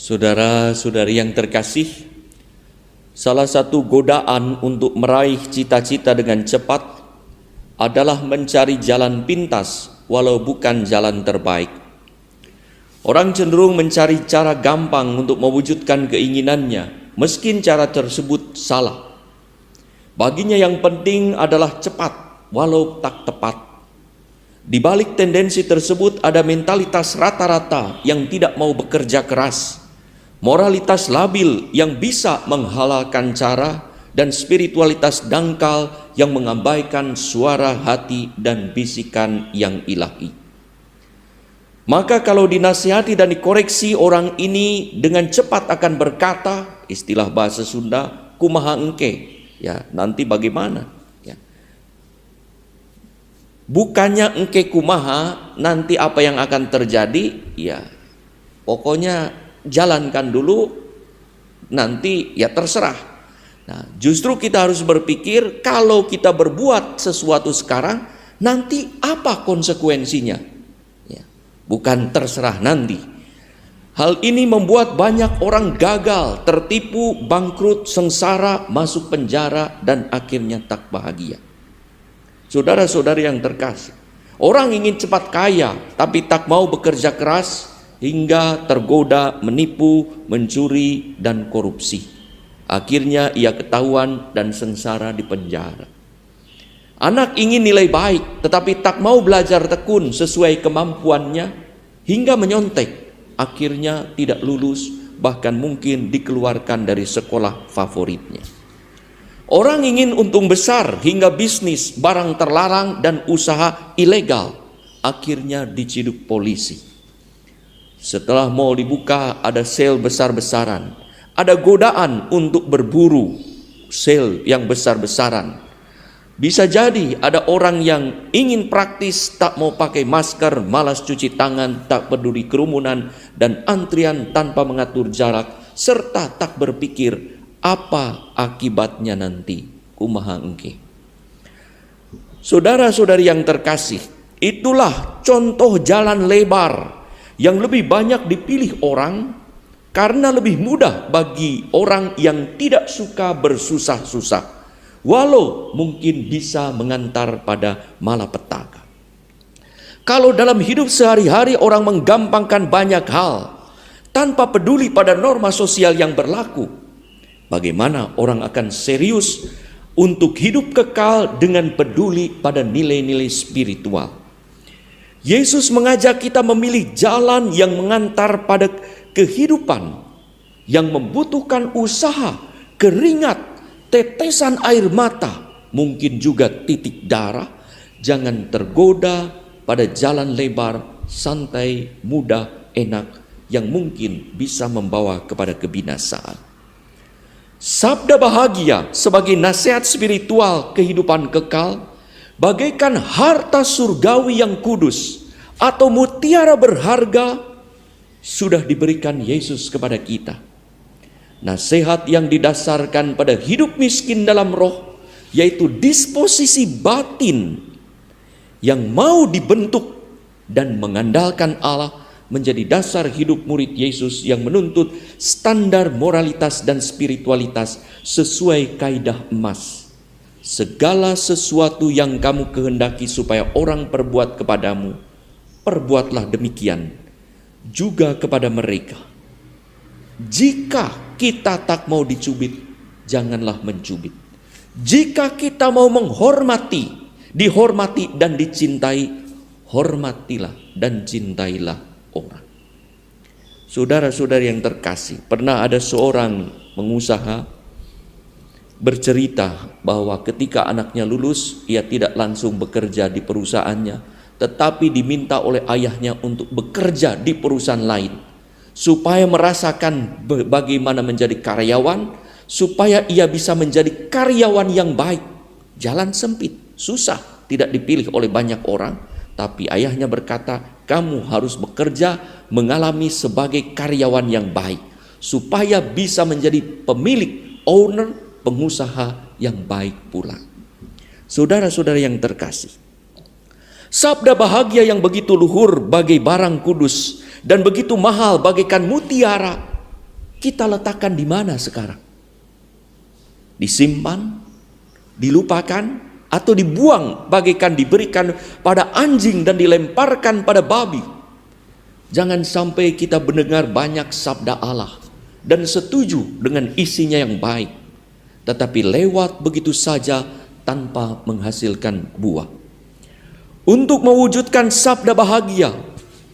Saudara-saudari yang terkasih, salah satu godaan untuk meraih cita-cita dengan cepat adalah mencari jalan pintas walau bukan jalan terbaik. Orang cenderung mencari cara gampang untuk mewujudkan keinginannya, meski cara tersebut salah. Baginya yang penting adalah cepat walau tak tepat. Di balik tendensi tersebut ada mentalitas rata-rata yang tidak mau bekerja keras, moralitas labil yang bisa menghalalkan cara, dan spiritualitas dangkal yang mengabaikan suara hati dan bisikan yang ilahi. Maka kalau dinasihati dan dikoreksi, orang ini dengan cepat akan berkata, istilah bahasa Sunda, kumaha engke, ya nanti bagaimana, ya. Bukannya engke kumaha, nanti apa yang akan terjadi, ya pokoknya jalankan dulu, nanti ya terserah. Nah, justru kita harus berpikir, kalau kita berbuat sesuatu sekarang, nanti apa konsekuensinya? Ya, bukan terserah nanti. Hal ini membuat banyak orang gagal, tertipu, bangkrut, sengsara, masuk penjara, dan akhirnya tak bahagia. Saudara-saudari yang terkasih, orang ingin cepat kaya, tapi tak mau bekerja keras, hingga tergoda menipu, mencuri, dan korupsi. Akhirnya ia ketahuan dan sengsara di penjara. Anak ingin nilai baik, tetapi tak mau belajar tekun sesuai kemampuannya, hingga menyontek. Akhirnya tidak lulus, bahkan mungkin dikeluarkan dari sekolah favoritnya. Orang ingin untung besar hingga bisnis barang terlarang dan usaha ilegal, akhirnya diciduk polisi. Setelah mau dibuka, ada sel besar-besaran, ada godaan untuk berburu sel yang besar-besaran. Bisa jadi ada orang yang ingin praktis, tak mau pakai masker, malas cuci tangan, tak peduli kerumunan dan antrian tanpa mengatur jarak, serta tak berpikir apa akibatnya nanti, kumaha engke. Saudara-saudari yang terkasih, itulah contoh jalan lebar yang lebih banyak dipilih orang, karena lebih mudah bagi orang yang tidak suka bersusah-susah, walau mungkin bisa mengantar pada malapetaka. Kalau dalam hidup sehari-hari orang menggampangkan banyak hal tanpa peduli pada norma sosial yang berlaku, bagaimana orang akan serius untuk hidup kekal dengan peduli pada nilai-nilai spiritual? Yesus mengajak kita memilih jalan yang mengantar pada kehidupan yang membutuhkan usaha, keringat, tetesan air mata, mungkin juga titik darah. Jangan tergoda pada jalan lebar, santai, mudah, enak, yang mungkin bisa membawa kepada kebinasaan. Sabda bahagia sebagai nasihat spiritual kehidupan kekal, bagaikan harta surgawi yang kudus atau mutiara berharga, sudah diberikan Yesus kepada kita. Nasihat yang didasarkan pada hidup miskin dalam roh, yaitu disposisi batin yang mau dibentuk dan mengandalkan Allah, menjadi dasar hidup murid Yesus yang menuntut standar moralitas dan spiritualitas sesuai kaidah emas. Segala sesuatu yang kamu kehendaki supaya orang perbuat kepadamu, perbuatlah demikian juga kepada mereka. Jika kita tak mau dicubit, janganlah mencubit. Jika kita mau menghormati, dihormati dan dicintai, hormatilah dan cintailah orang. Saudara-saudari yang terkasih, pernah ada seorang pengusaha bercerita bahwa ketika anaknya lulus, ia tidak langsung bekerja di perusahaannya, tetapi diminta oleh ayahnya untuk bekerja di perusahaan lain, supaya merasakan bagaimana menjadi karyawan, supaya ia bisa menjadi karyawan yang baik. Jalan sempit, susah, tidak dipilih oleh banyak orang, tapi ayahnya berkata, kamu harus bekerja mengalami sebagai karyawan yang baik, supaya bisa menjadi pemilik, owner, pengusaha yang baik pula. Saudara-saudara yang terkasih, sabda bahagia yang begitu luhur bagai barang kudus dan begitu mahal bagaikan mutiara, kita letakkan di mana sekarang? Disimpan, dilupakan, atau dibuang bagaikan diberikan pada anjing dan dilemparkan pada babi? Jangan sampai kita mendengar banyak sabda Allah dan setuju dengan isinya yang baik, tetapi lewat begitu saja tanpa menghasilkan buah. Untuk mewujudkan sabda bahagia,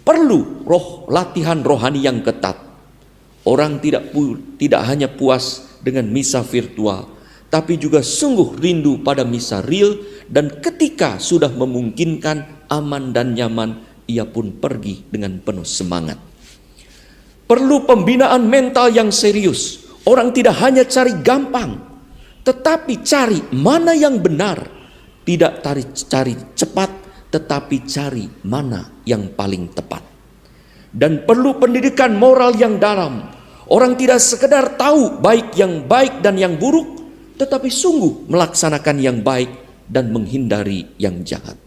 perlu latihan rohani yang ketat. Orang tidak hanya puas dengan misa virtual, tapi juga sungguh rindu pada misa real, dan ketika sudah memungkinkan, aman dan nyaman, ia pun pergi dengan penuh semangat. Perlu pembinaan mental yang serius. Orang tidak hanya cari gampang, tetapi cari mana yang benar. Tidak cari cepat, tetapi cari mana yang paling tepat. Dan perlu pendidikan moral yang dalam. Orang tidak sekedar tahu baik dan yang buruk, tetapi sungguh melaksanakan yang baik dan menghindari yang jahat.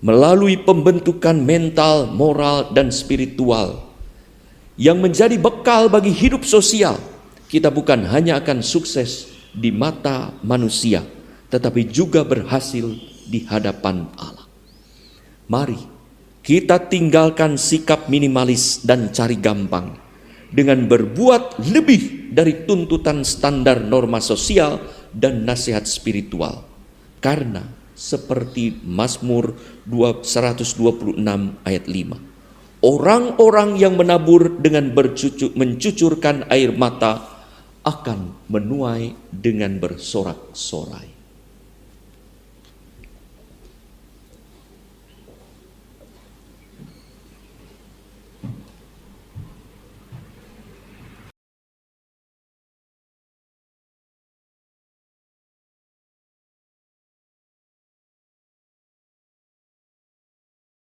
Melalui pembentukan mental, moral, dan spiritual yang menjadi bekal bagi hidup sosial, kita bukan hanya akan sukses di mata manusia, tetapi juga berhasil di hadapan Allah. Mari kita tinggalkan sikap minimalis dan cari gampang dengan berbuat lebih dari tuntutan standar norma sosial dan nasihat spiritual. Karena seperti Mazmur 126 ayat 5, orang-orang yang menabur dengan mencucurkan air mata akan menuai dengan bersorak-sorai.